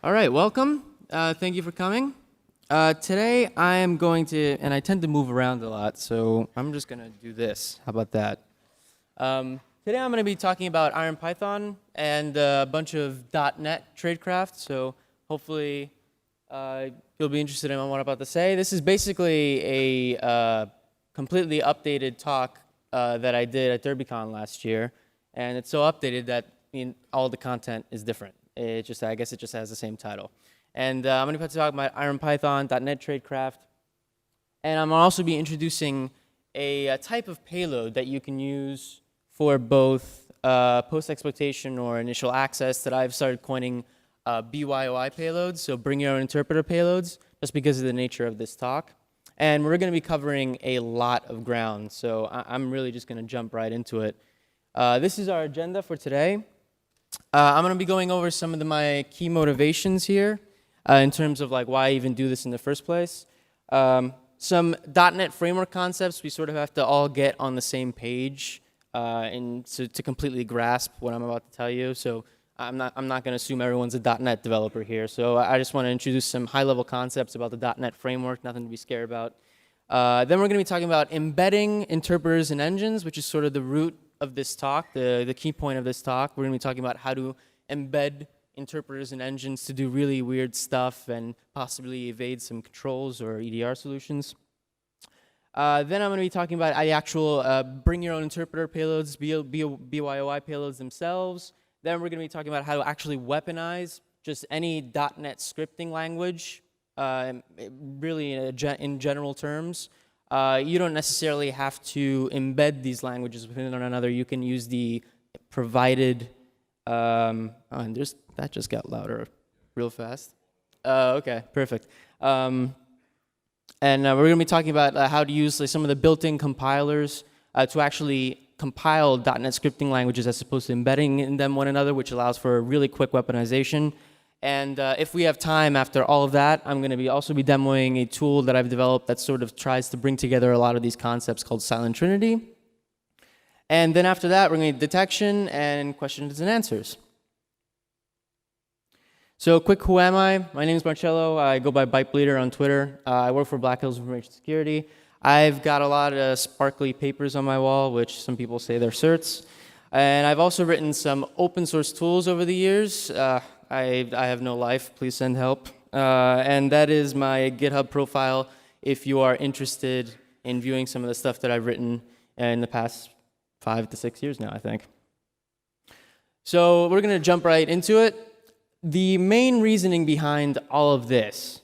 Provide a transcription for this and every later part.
All right, welcome. Thank you for coming. Today I am going to, and I tend to move around a lot, so I'm just going to do this. How about that? Today I'm going to be talking about IronPython and a bunch of .NET tradecraft, so hopefully you'll be interested in what I'm about to say. This is basically a completely updated talk that I did at DerbyCon last year, and it's so updated that all the content is different. I guess it just has the same title. And I'm going to talk about IronPython, .NET tradecraft, and I'm also be introducing a type of payload that you can use for both post-exploitation or initial access that I've started coining BYOI payloads, so bring your own interpreter payloads, just because of the nature of this talk. And we're going to be covering a lot of ground, so I'm really just going to jump right into it. This is our agenda for today. I'm going to be going over some of my key motivations here in terms of why I even do this in the first place. Some .NET framework concepts we sort of have to all get on the same page to completely grasp what I'm about to tell you. So I'm not going to assume everyone's a .NET developer here. So I just want to introduce some high-level concepts about the .NET framework, nothing to be scared about. Then we're going to be talking about embedding interpreters and engines, which is sort of the root of this talk, the key point of this talk. We're going to be talking about how to embed interpreters and engines to do really weird stuff and possibly evade some controls or EDR solutions. Then I'm going to be talking about the actual bring your own interpreter payloads, BYOI payloads themselves. Then we're going to be talking about how to actually weaponize just any .NET scripting language, really in general terms. You don't necessarily have to embed these languages within one another. You can use the provided, and that just got louder real fast. Okay, perfect. And we're going to be talking about how to use some of the built-in compilers to actually compile .NET scripting languages as opposed to embedding in them one another, which allows for really quick weaponization. And if we have time after all of that, I'm going to also be demoing a tool that I've developed that sort of tries to bring together a lot of these concepts called SILENTTRINITY. And then after that, we're going to detection and questions and answers. So quick, who am I? My name is Marcello. I go by ByteBleeder on Twitter. I work for Black Hills Information Security. I've got a lot of sparkly papers on my wall, which some people say they're certs. And I've also written some open source tools over the years. I have no life, please send help. And that is my GitHub profile if you are interested in viewing some of the stuff that I've written in the past 5 to 6 years now, I think. So we're going to jump right into it. The main reasoning behind all of this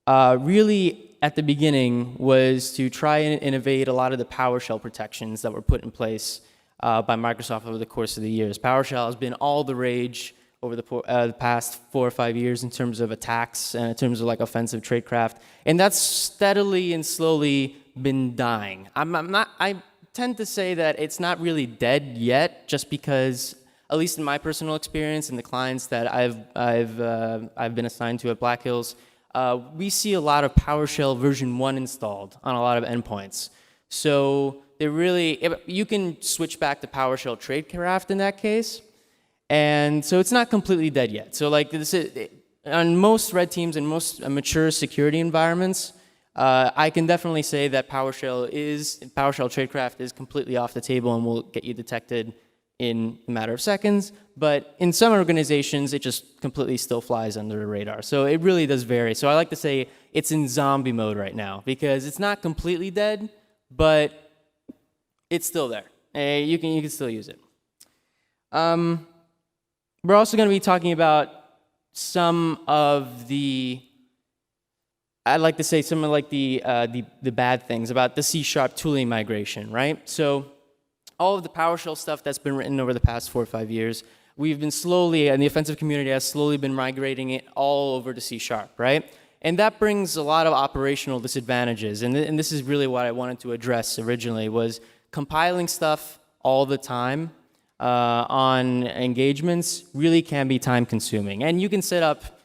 really at the beginning was to try and innovate a lot of the PowerShell protections that were put in place by Microsoft over the course of the years. PowerShell has been all the rage over the past 4 or 5 years in terms of attacks and in terms of offensive tradecraft, and that's steadily and slowly been dying. I tend to say that it's not really dead yet, just because, at least in my personal experience and the clients that I've been assigned to at Black Hills, we see a lot of PowerShell version 1 installed on a lot of endpoints. So you can switch back to PowerShell tradecraft in that case. And so it's not completely dead yet. So on most red teams and most mature security environments, I can definitely say that PowerShell tradecraft is completely off the table and will get you detected in a matter of seconds. But in some organizations, it just completely still flies under the radar. So it really does vary. So I like to say it's in zombie mode right now because it's not completely dead, but it's still there. You can still use it. We're also going to be talking about some of the, I'd like to say some of the bad things about the CSharp tooling migration, right? So all of the PowerShell stuff that's been written over the past 4 or 5 years, we've been slowly, and the offensive community has slowly been migrating it all over to C#, right? And that brings a lot of operational disadvantages. And this is really what I wanted to address originally, was compiling stuff all the time on engagements really can be time consuming. And you can set up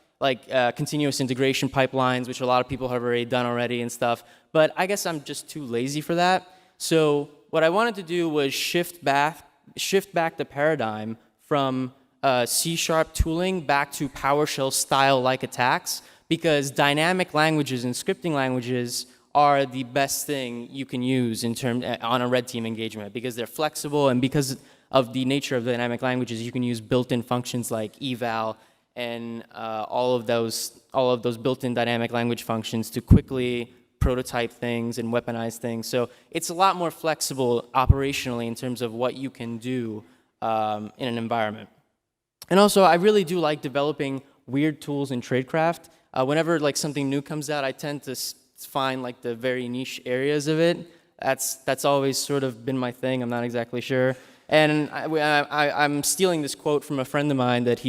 continuous integration pipelines, which a lot of people have already done already and stuff, but I guess I'm just too lazy for that. So what I wanted to do was shift back the paradigm from C# tooling back to PowerShell style-like attacks, because dynamic languages and scripting languages are the best thing you can use on a red team engagement, because they're flexible, and because of the nature of dynamic languages, you can use built-in functions like eval and all of those built-in dynamic language functions to quickly prototype things and weaponize things. So it's a lot more flexible operationally in terms of what you can do in an environment. And also, I really do like developing weird tools in tradecraft. Whenever like something new comes out, I tend to find like the very niche areas of it. That's always sort of been my thing. I'm not exactly sure. And I'm stealing this quote from a friend of mine that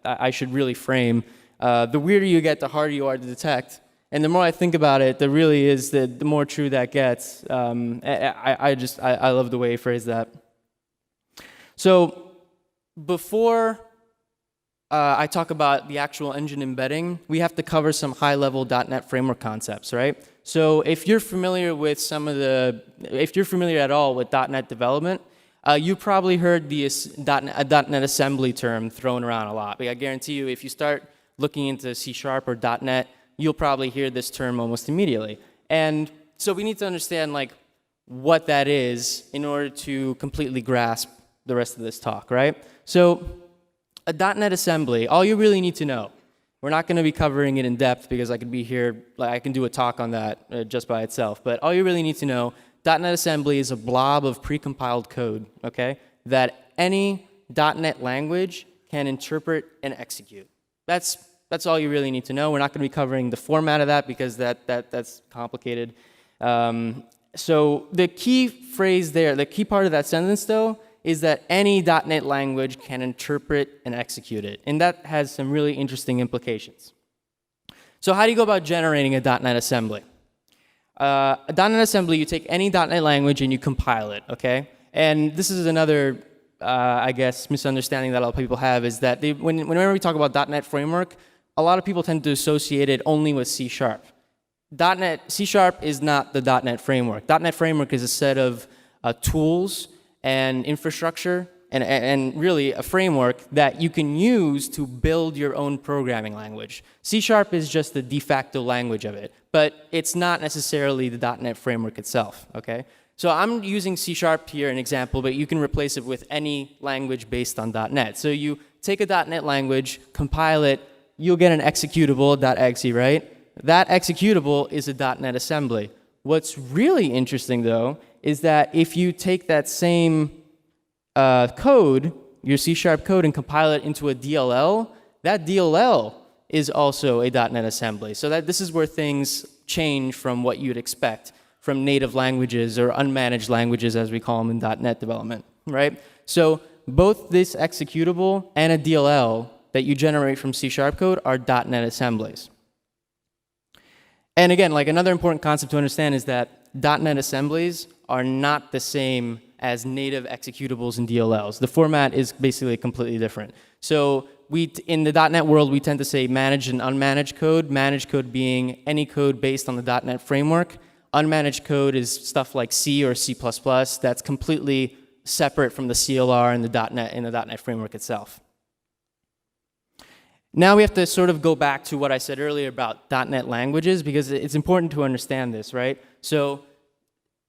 I should really frame. The weirder you get, the harder you are to detect. And the more I think about it, the more true that gets. I love the way he phrased that. So before I talk about the actual engine embedding, we have to cover some high-level .NET framework concepts, right? So if you're familiar with if you're familiar at all with .NET development, you probably heard a .NET Assembly term thrown around a lot. But I guarantee you, if you start looking into C# or .NET, you'll probably hear this term almost immediately. And so we need to understand like what that is in order to completely grasp the rest of this talk, right? So a .NET Assembly, all you really need to know, we're not going to be covering it in depth because I could be here, like I can do a talk on that just by itself, but all you really need to know, .NET Assembly is a blob of precompiled code, okay, that any .NET language can interpret and execute. That's all you really need to know. We're not going to be covering the format of that because that's complicated. So the key phrase there, the key part of that sentence though, is that any .NET language can interpret and execute it. And that has some really interesting implications. So how do you go about generating a .NET assembly? A .NET assembly, you take any .NET language and you compile it, okay? And this is another, I guess, misunderstanding that a lot of people have, is that whenever we talk about .NET framework, a lot of people tend to associate it only with C#. C# is not the .NET framework. .NET framework is a set of tools and infrastructure and really a framework that you can use to build your own programming language. C# is just the de facto language of it, but it's not necessarily the .NET framework itself, okay? So I'm using C# here, an example, but you can replace it with any language based on .NET. So you take a .NET language, compile it, you'll get an executable, .exe, right? That executable is a .NET assembly. What's really interesting, though, is that if you take that same code, your C# code, and compile it into a DLL, that DLL is also a .NET assembly. So this is where things change from what you'd expect from native languages or unmanaged languages, as we call them in .NET development, right? So both this executable and a DLL that you generate from C# code are .NET assemblies. And again, like another important concept to understand is that .NET assemblies are not the same as native executables and DLLs. The format is basically completely different. So in the .NET world, we tend to say managed and unmanaged code, managed code being any code based on the .NET framework. Unmanaged code is stuff like C or C++ that's completely separate from the CLR and the .NET framework itself. Now we have to sort of go back to what I said earlier about .NET languages, because it's important to understand this, right? So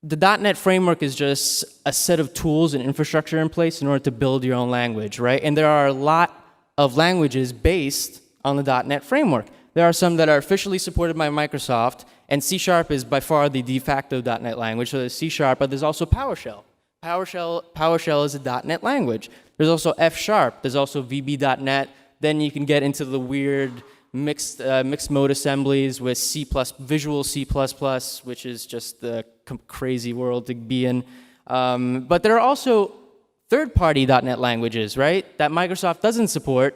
the .NET framework is just a set of tools and infrastructure in place in order to build your own language, right? And there are a lot of languages based on the .NET framework. There are some that are officially supported by Microsoft, and C# is by far the de facto .NET language, so there's C#, but there's also PowerShell. PowerShell is a .NET language. There's also F#, there's also VB.NET. Then you can get into the weird mixed mode assemblies with Visual C++, which is just the crazy world to be in. But there are also third-party .NET languages, right, that Microsoft doesn't support,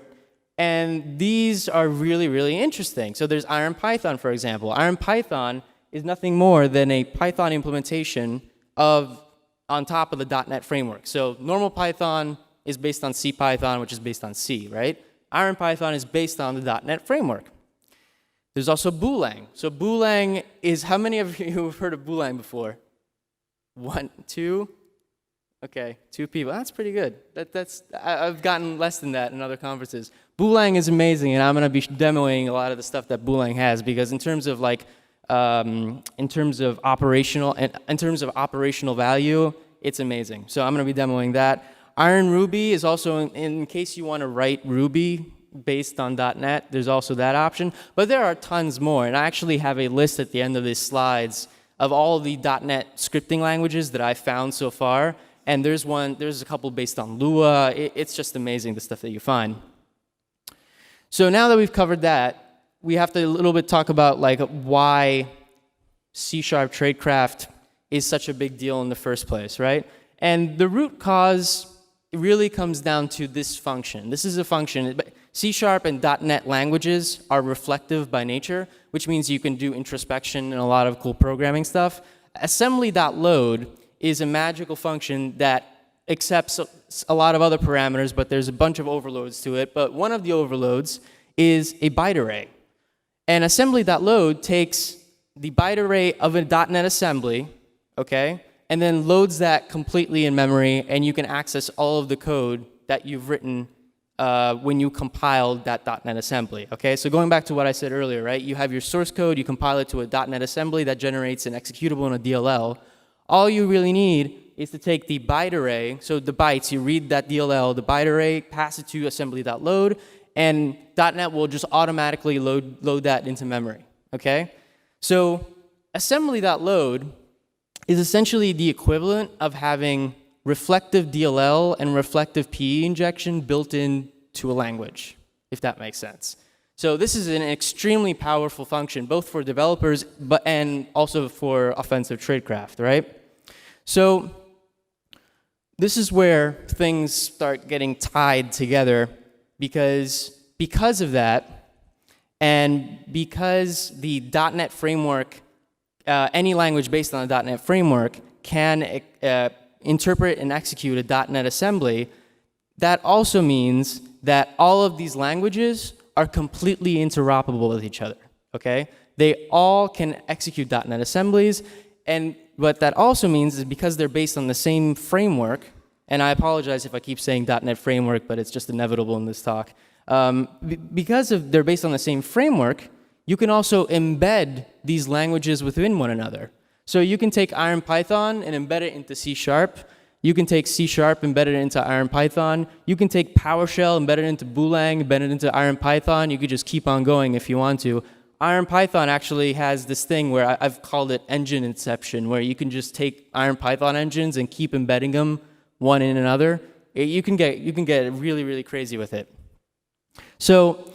and these are really, really interesting. So there's IronPython, for example. IronPython is nothing more than a Python implementation on top of the .NET framework. So normal Python is based on CPython, which is based on C, right? IronPython is based on the .NET framework. There's also BooLang. So BooLang is, how many of you have heard of BooLang before? 1, 2? Okay, 2 people. That's pretty good. I've gotten less than that in other conferences. BooLang is amazing, and I'm going to be demoing a lot of the stuff that BooLang has because in terms of operational value, it's amazing. So I'm going to be demoing that. Iron Ruby is also in case you want to write Ruby based on .NET. There's also that option, but there are tons more, and I actually have a list at the end of these slides of all of the .NET scripting languages that I've found so far. And there's a couple based on Lua. It's just amazing the stuff that you find. So now that we've covered that, we have to a little bit talk about like why C# tradecraft is such a big deal in the first place, right? And the root cause really comes down to this function. This is a function. C# and .NET languages are reflective by nature, which means you can do introspection and a lot of cool programming stuff. Assembly.load is a magical function that accepts a lot of other parameters, but there's a bunch of overloads to it. But one of the overloads is a byte array. And assembly.load takes the byte array of a .NET assembly, okay, and then loads that completely in memory, and you can access all of the code that you've written when you compiled that .NET assembly, okay? So going back to what I said earlier, right? You have your source code, you compile it to a .NET assembly that generates an executable in a DLL. All you really need is to take the byte array, so the bytes, you read that DLL, the byte array, pass it to assembly.load, and .NET will just automatically load that into memory, okay? So assembly.load is essentially the equivalent of having reflective DLL and reflective PE injection built into a language, if that makes sense. So this is an extremely powerful function, both for developers and also for offensive tradecraft, right? So this is where things start getting tied together because of that, and because the .NET framework, any language based on a .NET framework can interpret and execute a .NET assembly, that also means that all of these languages are completely interoperable with each other, okay? They all can execute .NET assemblies, and what that also means is because they're based on the same framework, and I apologize if I keep saying .NET framework, but it's just inevitable in this talk. Because they're based on the same framework, you can also embed these languages within one another. So you can take IronPython and embed it into C#. You can take C#, embed it into IronPython. You can take PowerShell, embed it into BooLang, embed it into IronPython. You could just keep on going if you want to. IronPython actually has this thing where I've called it engine inception, where you can just take IronPython engines and keep embedding them one in another. You can get really, really crazy with it. So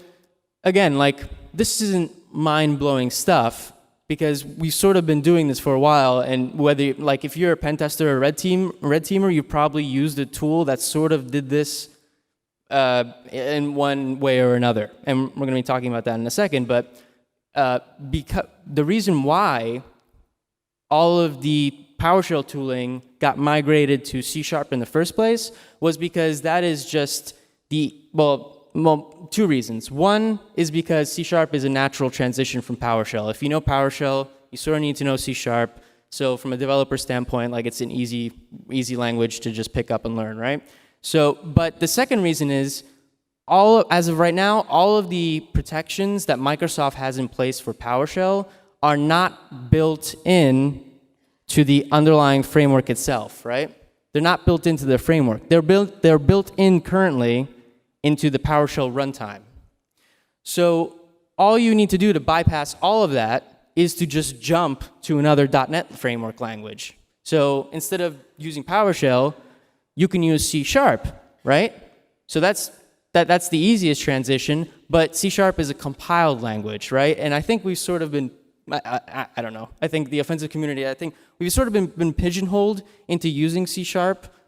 again, like, this isn't mind-blowing stuff because we've sort of been doing this for a while, and whether, like, if you're a pen tester or a red teamer, you probably used a tool that sort of did this in one way or another. And we're going to be talking about that in a second, but because the reason why all of the PowerShell tooling got migrated to C# in the first place was because that is just well, 2 reasons. One is because C# is a natural transition from PowerShell. If you know PowerShell, you sort of need to know C#. So from a developer standpoint, like, it's an easy language to just pick up and learn, right? So, but the second reason is, as of right now, all of the protections that Microsoft has in place for PowerShell are not built in to the underlying framework itself, right? They're not built into the framework. They're built in currently into the PowerShell runtime. So all you need to do to bypass all of that is to just jump to another .NET framework language. So instead of using PowerShell, you can use C#, right? So that's the easiest transition, but C# is a compiled language, right? And I think we've sort of been, I don't know, I think the offensive community, I think we've sort of been pigeonholed into using C#,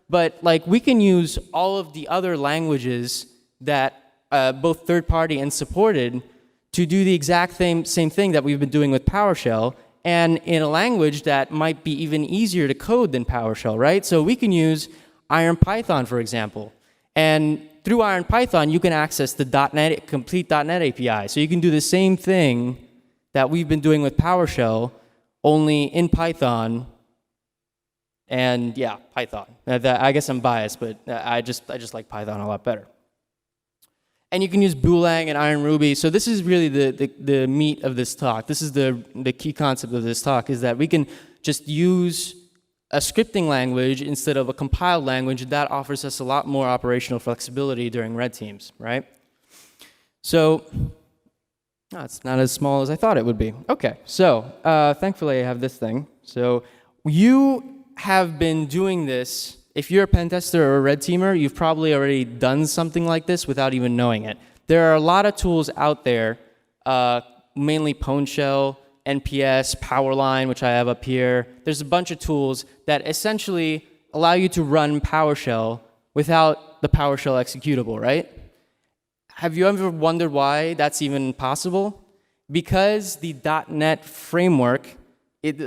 but like, we can use all of the other languages that both third-party and supported to do the exact same thing that we've been doing with PowerShell, and in a language that might be even easier to code than PowerShell, right? So we can use IronPython, for example, and through IronPython, you can access the complete .NET API. So you can do the same thing that we've been doing with PowerShell, only in Python, And yeah, Python. I guess I'm biased, but I just like Python a lot better. And you can use BooLang and Iron Ruby. So this is really the meat of this talk. This is the key concept of this talk, is that we can just use a scripting language instead of a compiled language. That offers us a lot more operational flexibility during red teams, right? So it's not as small as I thought it would be. Okay, so thankfully I have this thing. So you have been doing this. If you're a pen tester or a red teamer, you've probably already done something like this without even knowing it. There are a lot of tools out there, mainly PowerShell, NPS, Powerline, which I have up here. There's a bunch of tools that essentially allow you to run PowerShell without the PowerShell executable, right? Have you ever wondered why that's even possible? Because the .NET framework,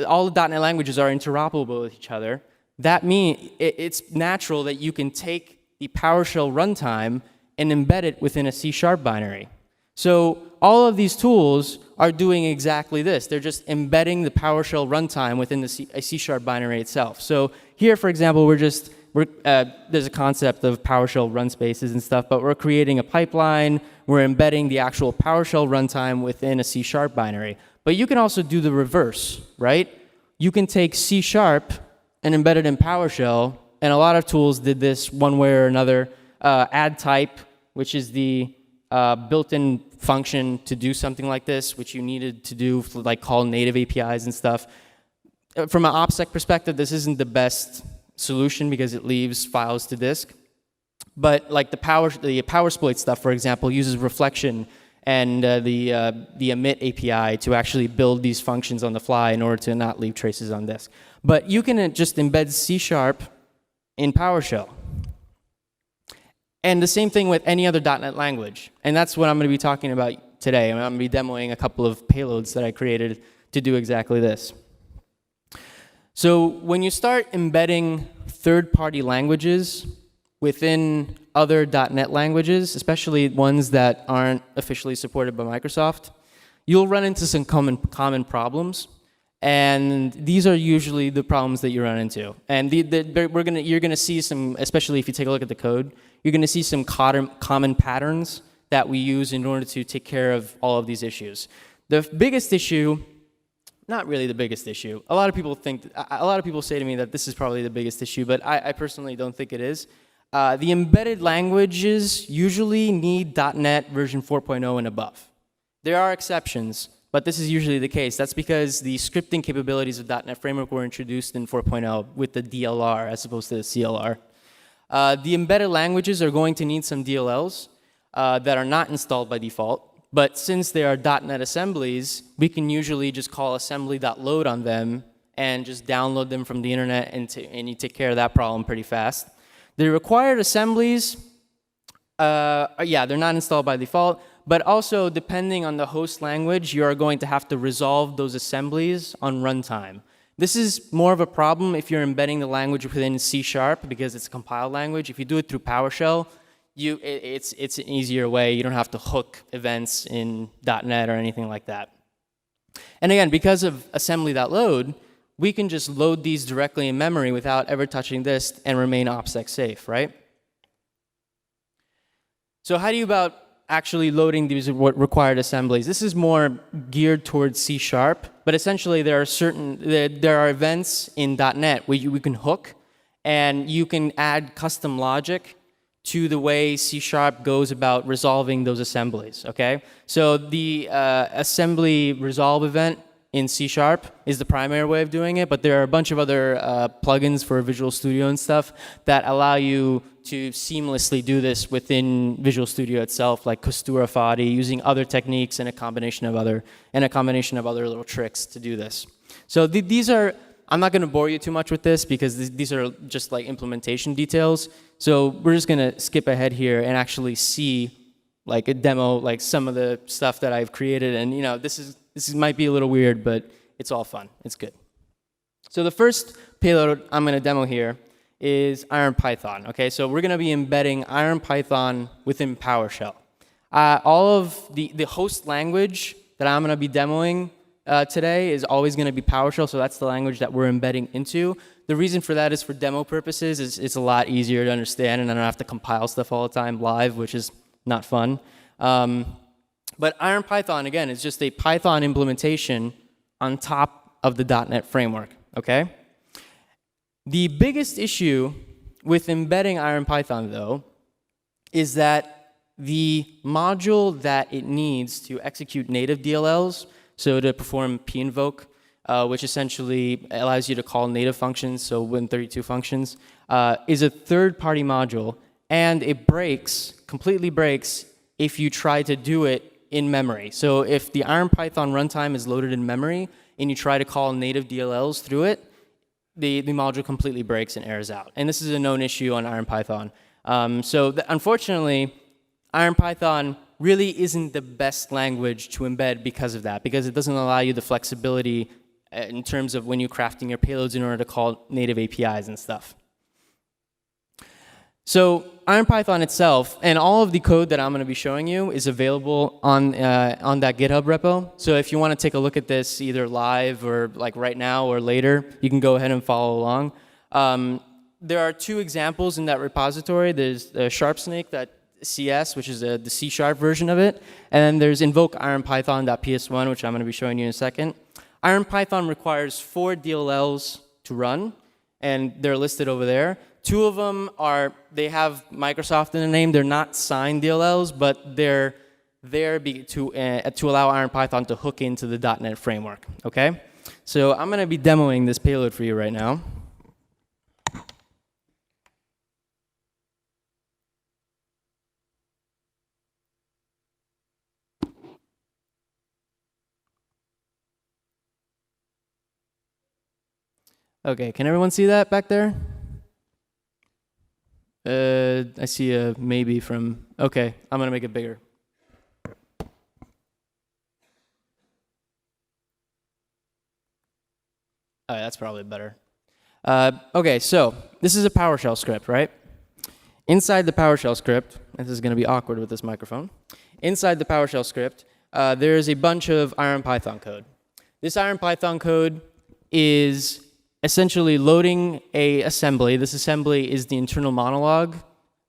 all the .NET languages are interoperable with each other. That means it's natural that you can take the PowerShell runtime and embed it within a C# binary. So all of these tools are doing exactly this. They're just embedding the PowerShell runtime within a C# binary itself. So here, for example, there's a concept of PowerShell run spaces and stuff, but we're creating a pipeline. We're embedding the actual PowerShell runtime within a C# binary. But you can also do the reverse, right? You can take C# and embed it in PowerShell, and a lot of tools did this one way or another. Add type, which is the built-in function to do something like this, which you needed to do, like call native APIs and stuff. From an OPSEC perspective, this isn't the best solution because it leaves files to disk. But like the PowerSploit stuff, for example, uses reflection and the emit API to actually build these functions on the fly in order to not leave traces on disk. But you can just embed C# in PowerShell. And the same thing with any other .NET language. And that's what I'm going to be talking about today. I'm going to be demoing a couple of payloads that I created to do exactly this. So when you start embedding third-party languages within other .NET languages, especially ones that aren't officially supported by Microsoft, you'll run into some common problems. And these are usually the problems that you run into. And you're going to see some, especially if you take a look at the code, you're going to see some common patterns that we use in order to take care of all of these issues. The biggest issue, not really the biggest issue. A lot of people say to me that this is probably the biggest issue, but I personally don't think it is. The embedded languages usually need .NET version 4.0 and above. There are exceptions, but this is usually the case. That's because the scripting capabilities of .NET Framework were introduced in 4.0 with the DLR as opposed to the CLR. The embedded languages are going to need some DLLs that are not installed by default. But since they are .NET assemblies, we can usually just call assembly.load on them and just download them from the internet, and you take care of that problem pretty fast. The required assemblies, yeah, they're not installed by default. But also, depending on the host language, you are going to have to resolve those assemblies on runtime. This is more of a problem if you're embedding the language within C# because it's a compiled language. If you do it through PowerShell, it's an easier way. You don't have to hook events in .NET or anything like that. And again, because of assembly.load, we can just load these directly in memory without ever touching this and remain OPSEC safe, right? So how do you about actually loading these required assemblies? This is more geared towards C#, but essentially there are events in .NET where we can hook, and you can add custom logic to the way C# goes about resolving those assemblies, okay? So the assembly resolve event in C# is the primary way of doing it, but there are a bunch of other plugins for Visual Studio and stuff that allow you to seamlessly do this within Visual Studio itself, like Costura Fati, using other techniques and a combination of other little tricks to do this. So these are, I'm not going to bore you too much with this because these are just like implementation details. So we're just going to skip ahead here and actually see like a demo, like some of the stuff that I've created. And you know, this might be a little weird, but it's all fun. It's good. So the first payload I'm going to demo here is IronPython. Okay, so we're going to be embedding IronPython within PowerShell. All of the host language that I'm going to be demoing today is always going to be PowerShell, so that's the language that we're embedding into. The reason for that is for demo purposes. It's a lot easier to understand, and I don't have to compile stuff all the time live, which is not fun. But IronPython, again, is just a Python implementation on top of the .NET framework, okay? The biggest issue with embedding IronPython, though, is that the module that it needs to execute native DLLs, so to perform pinvoke, which essentially allows you to call native functions, so Win32 functions, is a third-party module, and it breaks, completely breaks, if you try to do it in memory. So if the IronPython runtime is loaded in memory, and you try to call native DLLs through it, the module completely breaks and errors out. And this is a known issue on IronPython. Unfortunately, IronPython really isn't the best language to embed because of that, because it doesn't allow you the flexibility in terms of when you're crafting your payloads in order to call native APIs and stuff. So IronPython itself, and all of the code that I'm going to be showing you is available on that GitHub repo. So if you want to take a look at this either live or like right now or later, you can go ahead and follow along. There are two examples in that repository. There's the sharpsnake.cs, which is the C# version of it, and then there's invoke ironpython.ps1, which I'm going to be showing you in a second. IronPython requires 4 DLLs to run, and they're listed over there. 2 of them they have Microsoft in the name. They're not signed DLLs, but they're there to allow IronPython to hook into the .NET framework, okay? So I'm going to be demoing this payload for you right now. Okay, can everyone see that back there? I see a maybe from, okay, I'm going to make it bigger. All right, that's probably better. Okay, so this is a PowerShell script, right? Inside the PowerShell script, and this is going to be awkward with this microphone. Inside the PowerShell script, there's a bunch of IronPython code. This IronPython code is essentially loading a assembly. This assembly is the internal monologue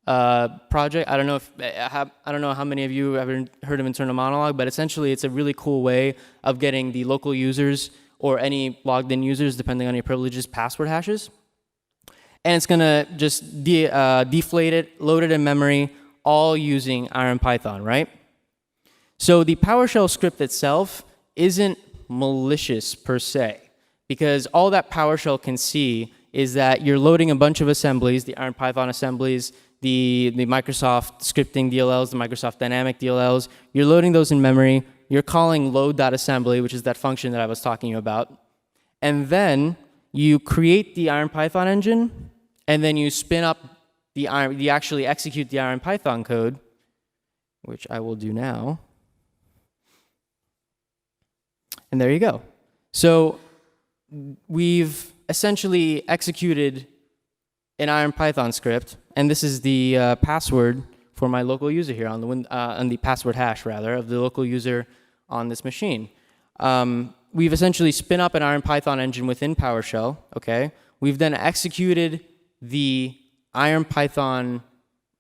project. I don't know how many of you have heard of internal monologue, but essentially it's a really cool way of getting the local users or any logged in users, depending on your privileges, password hashes. And it's gonna just deflate it, load it in memory, all using IronPython, right? So the PowerShell script itself isn't malicious per se, because all that PowerShell can see is that you're loading a bunch of assemblies, the IronPython assemblies, the Microsoft scripting DLLs, the Microsoft dynamic DLLs. You're loading those in memory. You're calling load.assembly, which is that function that I was talking about. And then you create the IronPython engine, and then you spin up you actually execute the IronPython code, which I will do now. And there you go. So we've essentially executed an IronPython script, and this is the password for my local user here on the password hash rather of the local user on this machine. We've essentially spin up an IronPython engine within PowerShell. Okay, we've then executed the IronPython,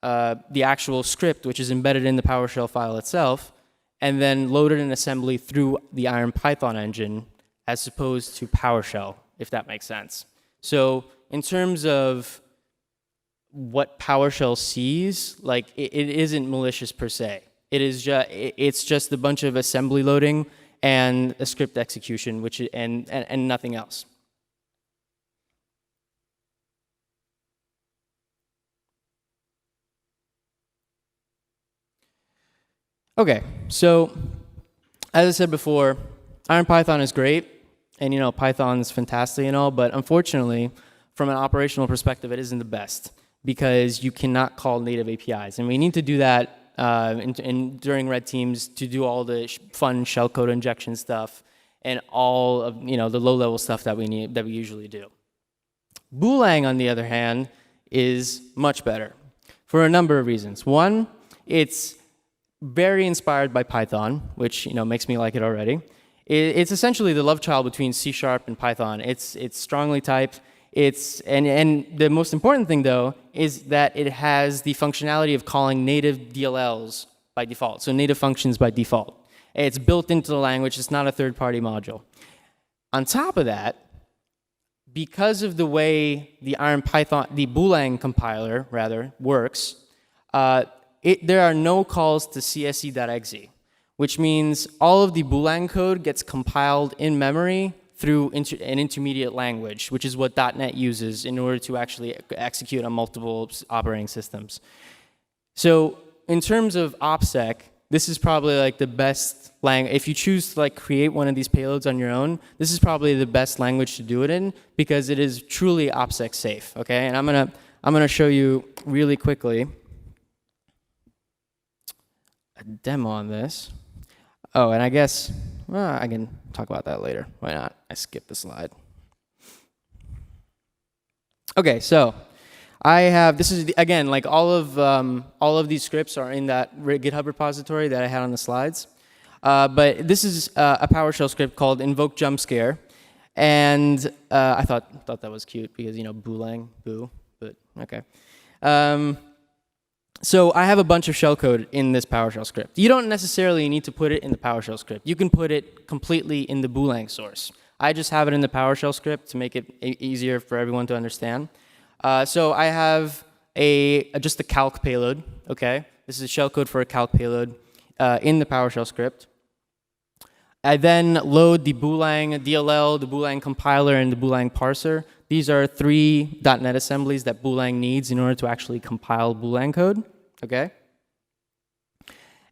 the actual script, which is embedded in the PowerShell file itself, and then loaded an assembly through the IronPython engine, as opposed to PowerShell, if that makes sense. So in terms of what PowerShell sees, like it isn't malicious per se. It's just a bunch of assembly loading and a script execution, and nothing else. Okay, so as I said before, IronPython is great, and Python's fantastic and all, but unfortunately, from an operational perspective, it isn't the best because you cannot call native APIs, and we need to do that during red teams to do all the fun shellcode injection stuff and all of the low-level stuff that we usually do. BooLang, on the other hand, is much better for a number of reasons. One, it's very inspired by Python, which makes me like it already. It's essentially the love child between C# and Python. It's strongly typed. And the most important thing though is that it has the functionality of calling native DLLs by default, so native functions by default. It's built into the language. It's not a third-party module. On top of that, because of the way the IronPython, the BooLang compiler rather works, there are no calls to cse.exe, which means all of the BooLang code gets compiled in memory through an intermediate language, which is what .NET uses in order to actually execute on multiple operating systems. So in terms of OPSEC, this is probably like the best language. If you choose to like create one of these payloads on your own, this is probably the best language to do it in because it is truly OPSEC safe. Okay, and I'm gonna show you really quickly a demo on this. Oh, and I guess I can talk about that later. Why not? I skipped the slide. Okay, so I have, this is, again, like all of these scripts are in that GitHub repository that I had on the slides. But this is a PowerShell script called invoke jump scare. And I thought that was cute because, you know, BooLang, boo, but okay. So I have a bunch of shellcode in this PowerShell script. You don't necessarily need to put it in the PowerShell script. You can put it completely in the BooLang source. I just have it in the PowerShell script to make it easier for everyone to understand. So I have just a calc payload, okay? This is shellcode for a calc payload in the PowerShell script. I then load the BooLang DLL, the BooLang compiler, and the BooLang parser. These are 3 .NET assemblies that BooLang needs in order to actually compile BooLang code, okay?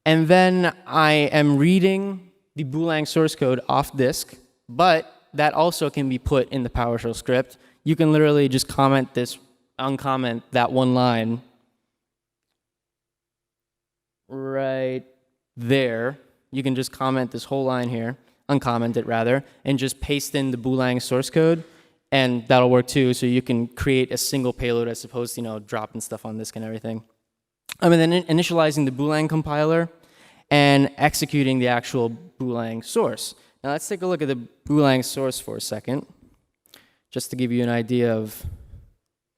And then I am reading the BooLang source code off disk, but that also can be put in the PowerShell script. You can literally just comment this, uncomment that one line right there. You can just comment this whole line here, uncomment it rather, and just paste in the BooLang source code, and that'll work too. So you can create a single payload as opposed to, you know, dropping stuff on disk and everything. And then initializing the BooLang compiler and executing the actual BooLang source. Now let's take a look at the BooLang source for a second, just to give you an idea of,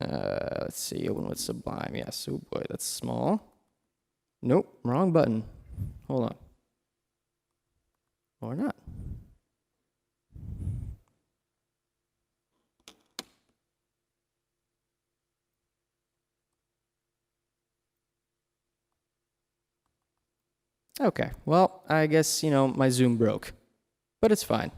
let's see, open with Sublime. Yes, oh boy, that's small. Nope, wrong button. Hold on. Or not. Okay, well, I guess, you know, my Zoom broke, but it's fine.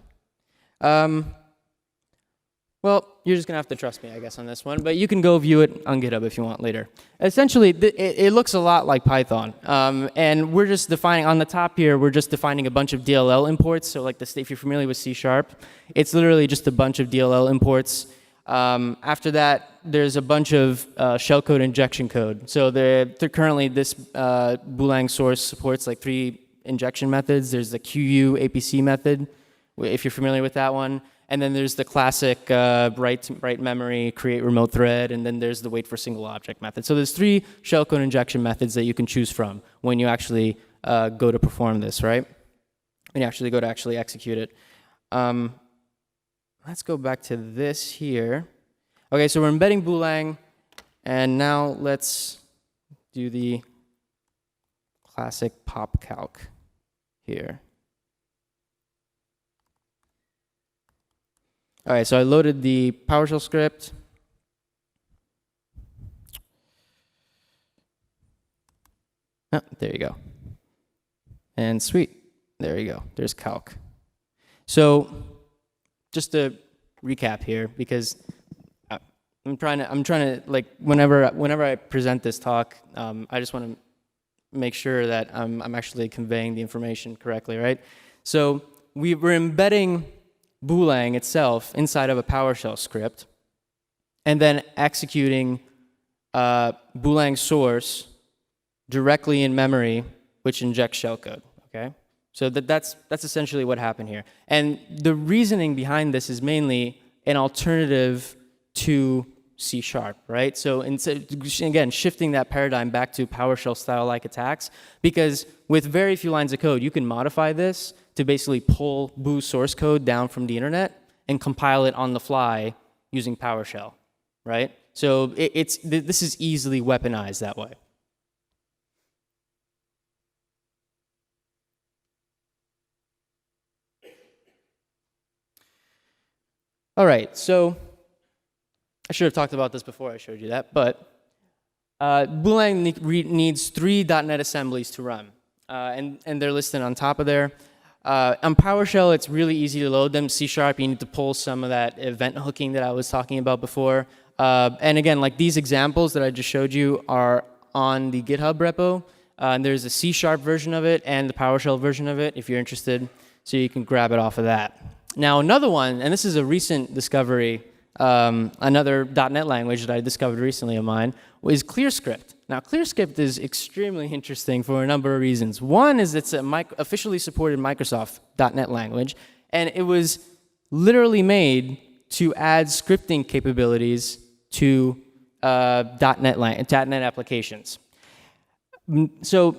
Well, you're just going to have to trust me, I guess, on this one, but you can go view it on GitHub if you want later. Essentially, it looks a lot like Python, and we're just defining, on the top here, we're just defining a bunch of DLL imports, so like if you're familiar with C#, it's literally just a bunch of DLL imports. After that, there's a bunch of shellcode injection code. So currently, this BooLang source supports like 3 injection methods. There's the QU APC method, if you're familiar with that one. And then there's the classic write memory, create remote thread, and then there's the wait for single object method. So there's 3 shellcode injection methods that you can choose from when you actually go to perform this, right? When you actually go to actually execute it. Let's go back to this here. Okay, so we're embedding BooLang, and now let's do the classic pop calc here. All right, so I loaded the PowerShell script. Oh, there you go. And sweet, there you go. There's calc. So just to recap here, because I'm trying to like whenever I present this talk, I just want to make sure that I'm actually conveying the information correctly, right? So we're embedding BooLang itself inside of a PowerShell script, and then executing BooLang source directly in memory, which injects shellcode. Okay, so that's essentially what happened here. And the reasoning behind this is mainly an alternative to C#, right? So again, shifting that paradigm back to PowerShell style-like attacks, because with very few lines of code, you can modify this to basically pull Boo source code down from the internet and compile it on the fly, using PowerShell, right? So this is easily weaponized that way. All right, so I should have talked about this before I showed you that, but BooLang needs 3 .NET assemblies to run, and they're listed on top of there. On PowerShell, it's really easy to load them. C#, you need to pull some of that event hooking that I was talking about before. And again, like these examples that I just showed you are on the GitHub repo. And there's a C# version of it and the PowerShell version of it if you're interested, so you can grab it off of that. Now another one, and this is a recent discovery, another .NET language that I discovered recently of mine, is ClearScript. Now ClearScript is extremely interesting for a number of reasons. One is it's a officially supported Microsoft .NET language, and it was literally made to add scripting capabilities to .NET applications. So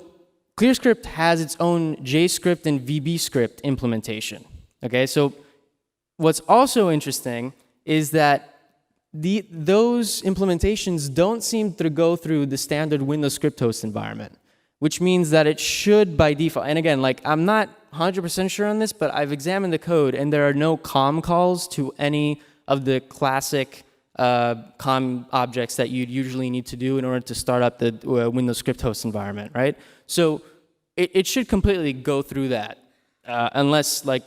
ClearScript has its own JScript and VBScript implementation. Okay, so what's also interesting is that those implementations don't seem to go through the standard Windows script host environment, which means that it should by default, and again, like I'm not 100% sure on this, but I've examined the code and there are no COM calls to any of the classic COM objects that you'd usually need to do in order to start up the Windows script host environment, right? So it should completely go through that, unless like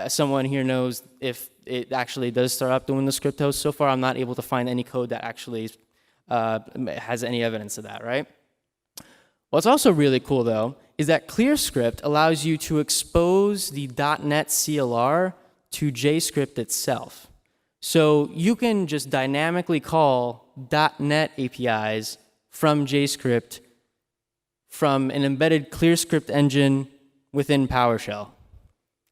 someone here knows if it actually does start up the Windows script host. So far, I'm not able to find any code that actually has any evidence of that, right? What's also really cool, though, is that ClearScript allows you to expose the .NET CLR to JScript itself. So you can just dynamically call .NET APIs from JScript from an embedded ClearScript engine within PowerShell.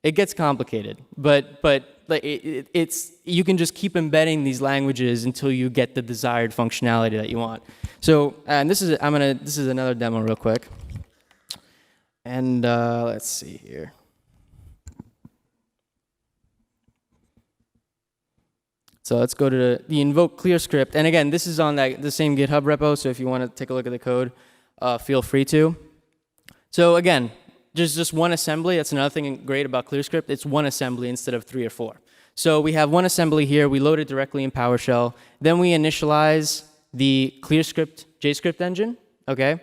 It gets complicated, but like you can just keep embedding these languages until you get the desired functionality that you want. So, and this is another demo real quick. And let's see here. So let's go to the invoke ClearScript. And again, this is on the same GitHub repo, so if you want to take a look at the code, feel free to. So again, just one assembly. That's another thing great about ClearScript. It's one assembly instead of 3 or 4. So we have one assembly here. We load it directly in PowerShell. Then we initialize the ClearScript JScript engine, okay?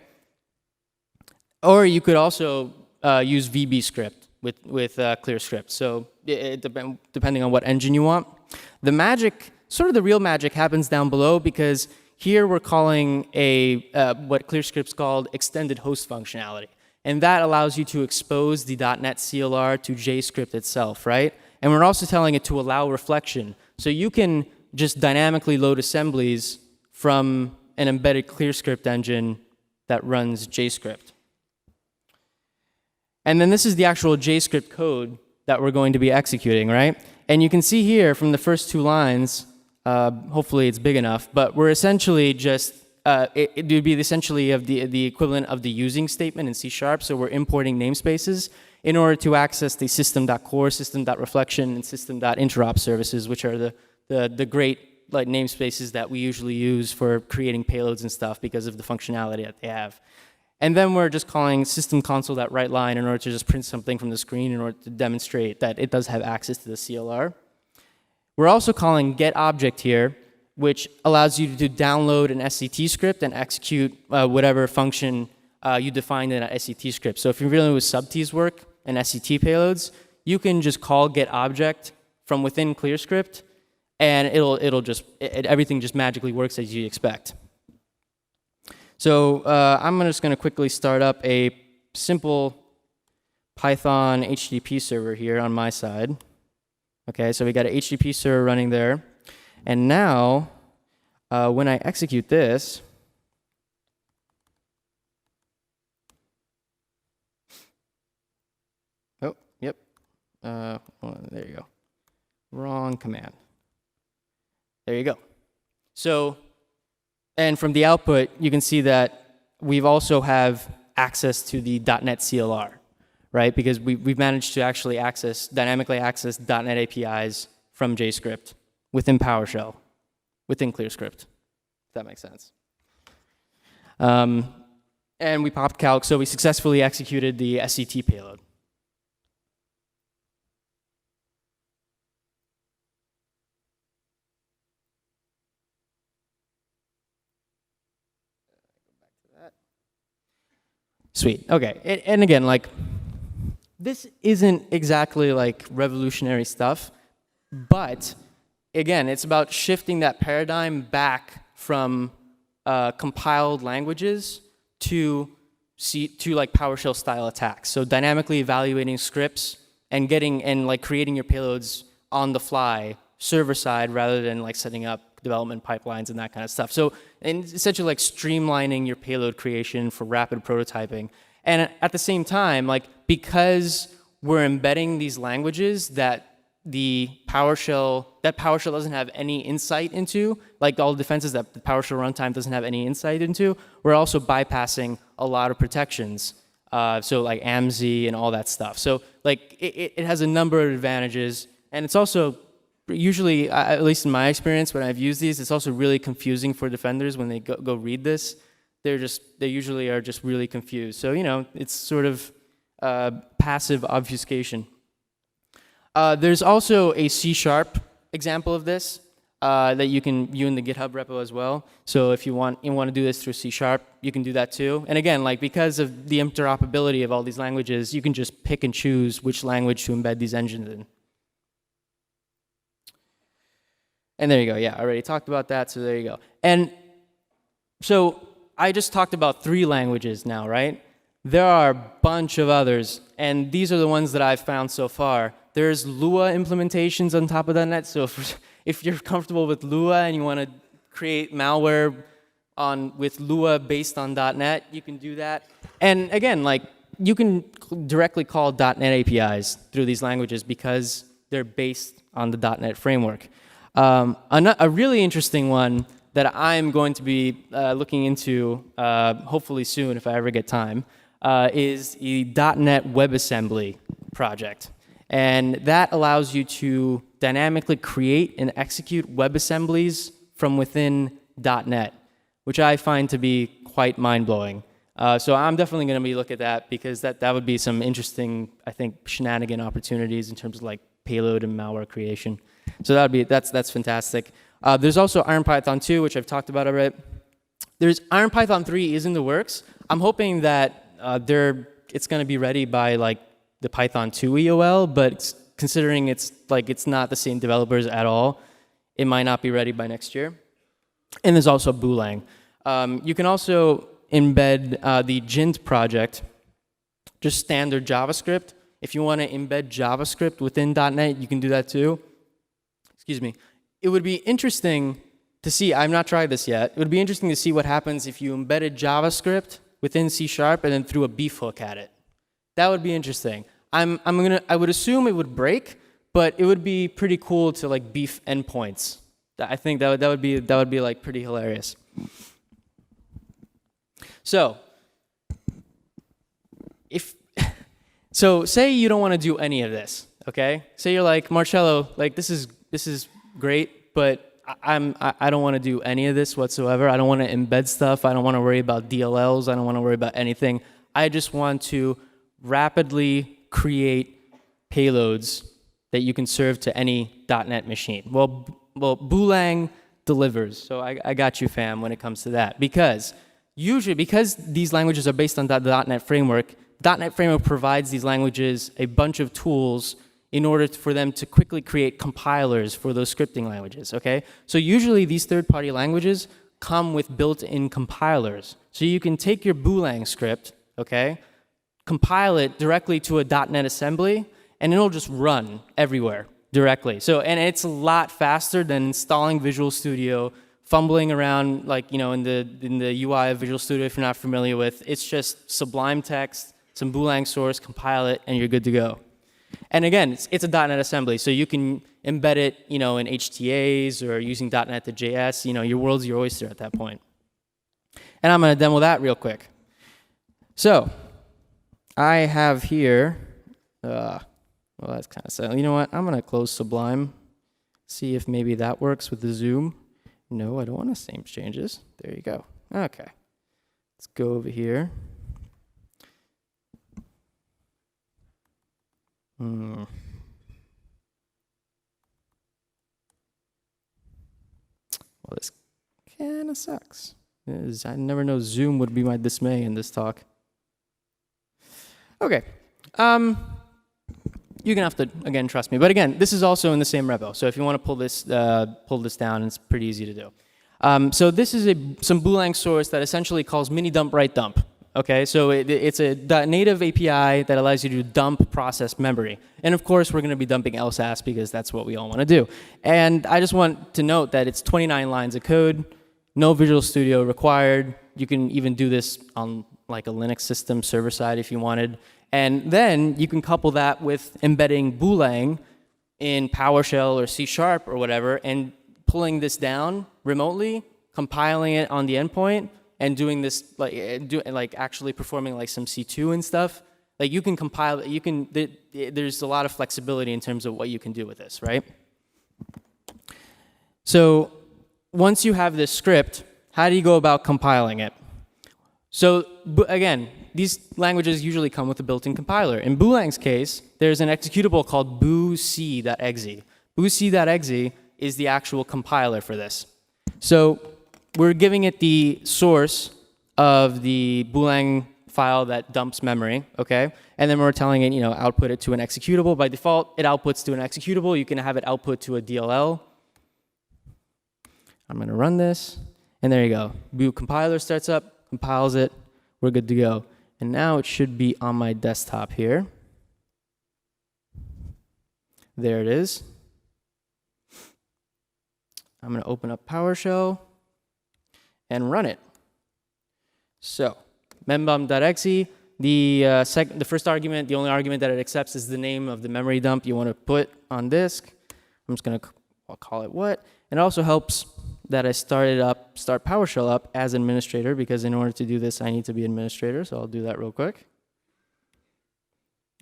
Or you could also use VBScript with ClearScript. So depending on what engine you want. The magic, sort of the real magic, happens down below because here we're calling what ClearScript's called extended host functionality. And that allows you to expose the .NET CLR to JScript itself, right? And we're also telling it to allow reflection. So you can just dynamically load assemblies from an embedded ClearScript engine that runs JScript. And then this is the actual JScript code that we're going to be executing, right? And you can see here from the first 2 lines, hopefully it's big enough, but we're essentially just it would be essentially of the equivalent of the using statement in C#. So we're importing namespaces in order to access the system.core, system.reflection, and system.interop services, which are the great like namespaces that we usually use for creating payloads and stuff because of the functionality that they have. And then we're just calling system console.writeLine in order to just print something from the screen in order to demonstrate that it does have access to the CLR. We're also calling getObject here, which allows you to download an SCT script and execute whatever function you defined in that SCT script. So if you're dealing with subt's work and SCT payloads, you can just call getObject from within ClearScript, and everything just magically works as you expect. So I'm just going to quickly start up a simple Python HTTP server here on my side. Okay, so we got an HTTP server running there. And now, when I execute this, oh, yep, there you go. Wrong command. There you go. So, and from the output, you can see that we've also have access to the .NET CLR, right? Because we've managed to actually dynamically access .NET APIs from JScript within PowerShell, within ClearScript, if that makes sense. And we popped calc, so we successfully executed the SCT payload. Sweet. Okay. And again, like, this isn't exactly like revolutionary stuff, but again, it's about shifting that paradigm back from compiled languages to like PowerShell style attacks. So dynamically evaluating scripts and creating your payloads on the fly, server side, rather than like setting up development pipelines and that kind of stuff. So, and essentially like streamlining your payload creation for rapid prototyping. And at the same time, like, because we're embedding these languages that PowerShell doesn't have any insight into, like all the defenses that the PowerShell runtime doesn't have any insight into, we're also bypassing a lot of protections. So like AMZ and all that stuff. So like it has a number of advantages, and it's also usually, at least in my experience, when I've used these, it's also really confusing for defenders when they go read this. They usually are just really confused. So, you know, it's sort of passive obfuscation. There's also a C# example of this that you can view in the GitHub repo as well. So if you want to do this through C#, you can do that too. And again, like, because of the interoperability of all these languages, you can just pick and choose which language to embed these engines in. And there you go. Yeah, I already talked about that, so there you go. And so I just talked about 3 languages now, right? There are a bunch of others, and these are the ones that I've found so far. There's Lua implementations on top of .NET, so if you're comfortable with Lua and you want to create malware with Lua based on .NET, you can do that. And again, like, you can directly call .NET APIs through these languages because they're based on the .NET framework. A really interesting one that I'm going to be looking into hopefully soon if I ever get time is the .NET WebAssembly project. And that allows you to dynamically create and execute WebAssemblies from within .NET, which I find to be quite mind-blowing. So I'm definitely going to be looking at that because that would be some interesting, I think, shenanigan opportunities in terms of like payload and malware creation. So that's fantastic. There's also IronPython 2, which I've talked about a bit. There's IronPython 3 is in the works. I'm hoping that it's going to be ready by like the Python 2 EOL, but considering it's not the same developers at all, it might not be ready by next year. And there's also BooLang. You can also embed the Jint project, just standard JavaScript. If you want to embed JavaScript within .NET, you can do that too. Excuse me. It would be interesting to see, I've not tried this yet, it would be interesting to see what happens if you embedded JavaScript within C# and then threw a beef hook at it. That would be interesting. I would assume it would break, but it would be pretty cool to like beef endpoints. I think that would be like pretty hilarious. So, say you don't want to do any of this, okay? Say you're like, Marcello, like this is great, but I don't want to do any of this whatsoever. I don't want to embed stuff. I don't want to worry about DLLs. I don't want to worry about anything. I just want to rapidly create payloads that you can serve to any .NET machine. Well, BooLang delivers. So I got you, fam, when it comes to that. Because these languages are based on the .NET framework, .NET framework provides these languages a bunch of tools in order for them to quickly create compilers for those scripting languages, okay? So usually these third-party languages come with built-in compilers. So you can take your BooLang script, okay, compile it directly to a .NET Assembly, and it'll just run everywhere directly. So, and it's a lot faster than installing Visual Studio, fumbling around like, you know, in the UI of Visual Studio if you're not familiar with. It's just Sublime text, some BooLang source, compile it, and you're good to go. And again, it's a .NET Assembly, so you can embed it, you know, in HTAs or using .NET to JS. You know, your world's your oyster at that point. And I'm going to demo that real quick. So I have here, well, that's kind of sad. You know what? I'm going to close Sublime, see if maybe that works with the zoom. No, I don't want to save changes. There you go. Okay. Let's go over here. Well, this kind of sucks. I never know Zoom would be my dismay in this talk. Okay. You're gonna have to again trust me, but again, this is also in the same repo. So if you want to pull this down, it's pretty easy to do. So this is some BooLang source that essentially calls mini dump write dump. Okay, so it's a native API that allows you to dump process memory, and of course we're going to be dumping LSASS because that's what we all want to do. And I just want to note that it's 29 lines of code, no Visual Studio required. You can even do this on like a Linux system server side if you wanted. And then you can couple that with embedding BooLang in PowerShell or C# or whatever, and pulling this down remotely, compiling it on the endpoint, and doing this like actually performing like some C2 and stuff. Like you can compile, there's a lot of flexibility in terms of what you can do with this, right? So once you have this script, how do you go about compiling it? So again, these languages usually come with a built-in compiler. In BooLang's case, there's an executable called boocc.exe. Boocc.exe is the actual compiler for this. So we're giving it the source of the BooLang file that dumps memory, okay? And then we're telling it, output it to an executable. By default, it outputs to an executable. You can have it output to a DLL. I'm going to run this, and there you go. Boo compiler starts up, compiles it. We're good to go. And now it should be on my desktop here. There it is. I'm going to open up PowerShell and run it. So, membum.exe, the first argument, the only argument that it accepts is the name of the memory dump you want to put on disk. I'm just going to call it what. And it also helps that I start PowerShell up as administrator, because in order to do this, I need to be administrator, so I'll do that real quick.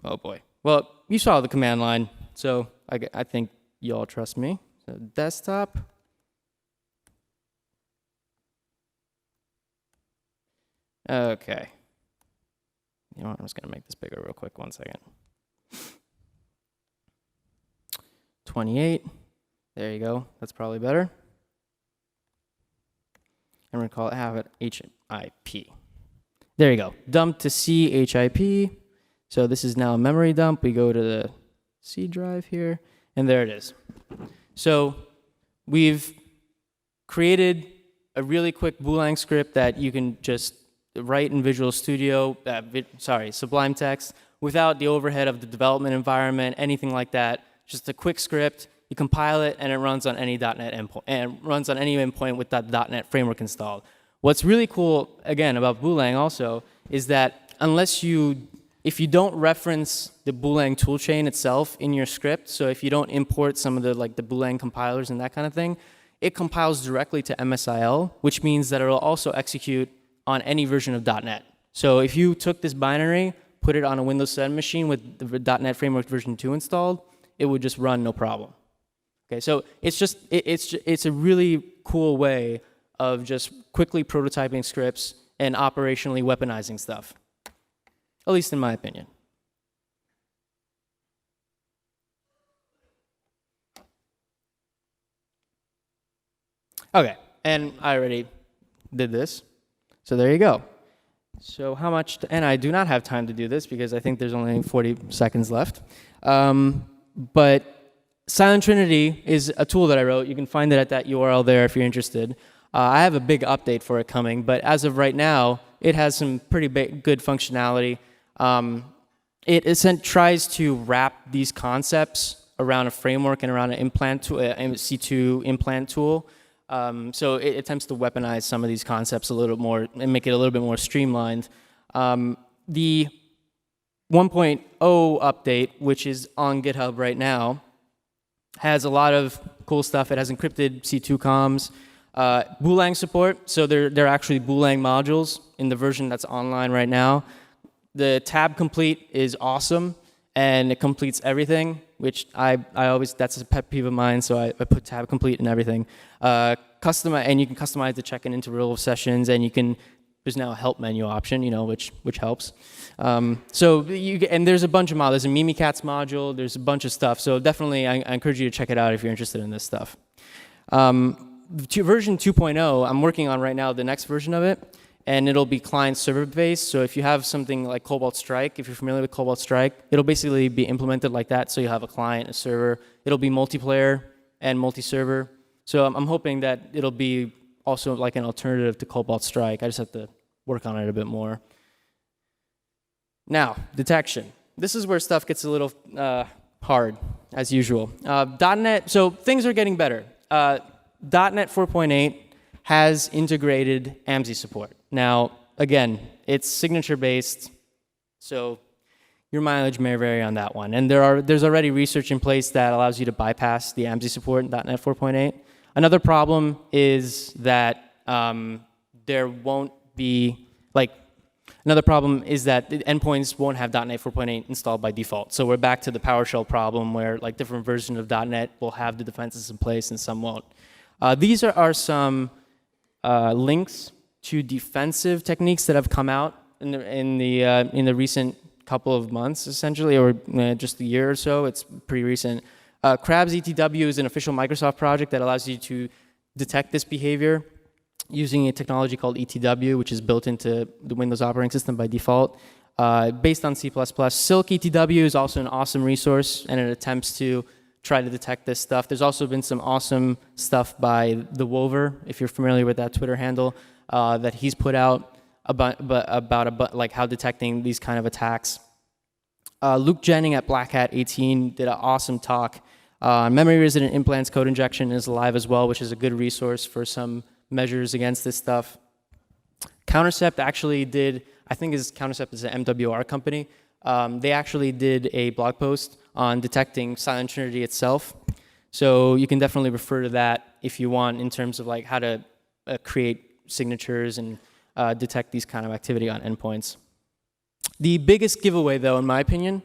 Oh boy. Well, you saw the command line, so I think you all trust me. So desktop. Okay. You know what, I'm just gonna make this bigger real quick, 1 second. 28, there you go, that's probably better. And we're gonna have it HIP. There you go, dump to C HIP. So this is now a memory dump. We go to the C drive here, and there it is. So we've created a really quick BooLang script that you can just write in Visual Studio, Sublime Text, without the overhead of the development environment, anything like that. Just a quick script. You compile it, and it runs on any .NET endpoint, and runs on any endpoint with that .NET framework installed. What's really cool, again, about BooLang also is that if you don't reference the BooLang toolchain itself in your script, so if you don't import some of the BooLang compilers and that kind of thing, it compiles directly to MSIL, which means that it'll also execute on any version of .NET. So if you took this binary, put it on a Windows 7 machine with the .NET Framework version 2 installed, it would just run no problem. Okay, so it's a really cool way of just quickly prototyping scripts and operationally weaponizing stuff, at least in my opinion. Okay, and I already did this. So there you go. So how much, and I do not have time to do this because I think there's only 40 seconds left. But SILENTTRINITY is a tool that I wrote. You can find it at that URL there if you're interested. I have a big update for it coming, but as of right now, it has some pretty good functionality. It tries to wrap these concepts around a framework and around an implant tool, a C2 implant tool. So it attempts to weaponize some of these concepts a little more and make it a little bit more streamlined. The 1.0 update, which is on GitHub right now, has a lot of cool stuff. It has encrypted C2 comms, BooLang support. So there are actually BooLang modules in the version that's online right now. The tab complete is awesome, and it completes everything, which I always, that's a pet peeve of mine, so I put tab complete in everything. and you can customize the check-in interval sessions, and there's now a help menu option, which helps. And there's a bunch of modules. There's a Mimikatz module. There's a bunch of stuff. So definitely, I encourage you to check it out if you're interested in this stuff. Version 2.0, I'm working on right now the next version of it, and it'll be client-server based. So if you have something like Cobalt Strike, if you're familiar with Cobalt Strike, it'll basically be implemented like that. So you'll have a client, a server. It'll be multiplayer and multi-server. So I'm hoping that it'll be also like an alternative to Cobalt Strike. I just have to work on it a bit more. Now, detection. This is where stuff gets a little hard, as usual. .NET, so things are getting better. .NET 4.8 has integrated AMSI support. Now, again, it's signature-based, so your mileage may vary on that one. And there's already research in place that allows you to bypass the AMSI support in .NET 4.8. Another problem is that there won't be, another problem is that the endpoints won't have .NET 4.8 installed by default. So we're back to the PowerShell problem where different versions of .NET will have the defenses in place and some won't. These are some links to defensive techniques that have come out in the recent couple of months, essentially, or just a year or so. It's pretty recent. Crab's ETW is an official Microsoft project that allows you to detect this behavior using a technology called ETW, which is built into the Windows operating system by default, based on C++. Silk ETW is also an awesome resource, and it attempts to try to detect this stuff. There's also been some awesome stuff by the Wover, if you're familiar with that Twitter handle, that he's put out about how detecting these kind of attacks. Luke Jennings at Black Hat 18 did an awesome talk. Memory Resident Implants code injection is live as well, which is a good resource for some measures against this stuff. CounterStep actually did, CounterStep is an MWR company. They actually did a blog post on detecting SILENTTRINITY itself. So you can definitely refer to that if you want in terms of how to create signatures and detect these kind of activity on endpoints. The biggest giveaway, though, in my opinion,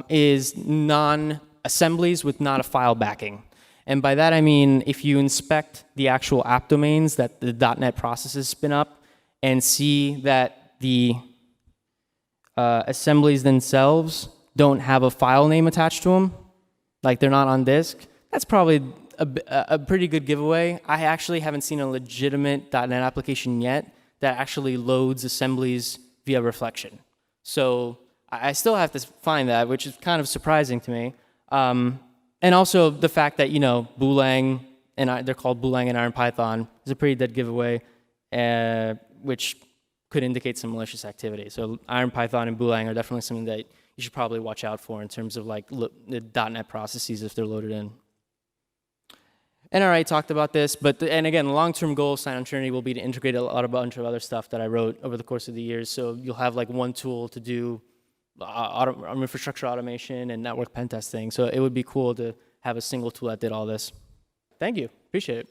is non-assemblies with not a file backing. And by that I mean if you inspect the actual app domains that the .NET processes spin up and see that the assemblies themselves don't have a file name attached to them, like they're not on disk, that's probably a pretty good giveaway. I actually haven't seen a legitimate .NET application yet that actually loads assemblies via reflection. So I still have to find that, which is kind of surprising to me. And also the fact that, BooLang, and they're called BooLang and IronPython, is a pretty dead giveaway, which could indicate some malicious activity. So IronPython and BooLang are definitely something that you should probably watch out for in terms of the .NET processes if they're loaded in. And I already talked about this, and again, the long-term goal of SILENTTRINITY will be to integrate a bunch of other stuff that I wrote over the course of the years. So you'll have one tool to do infrastructure automation and network pen testing. So it would be cool to have a single tool that did all this. Thank you. Appreciate it.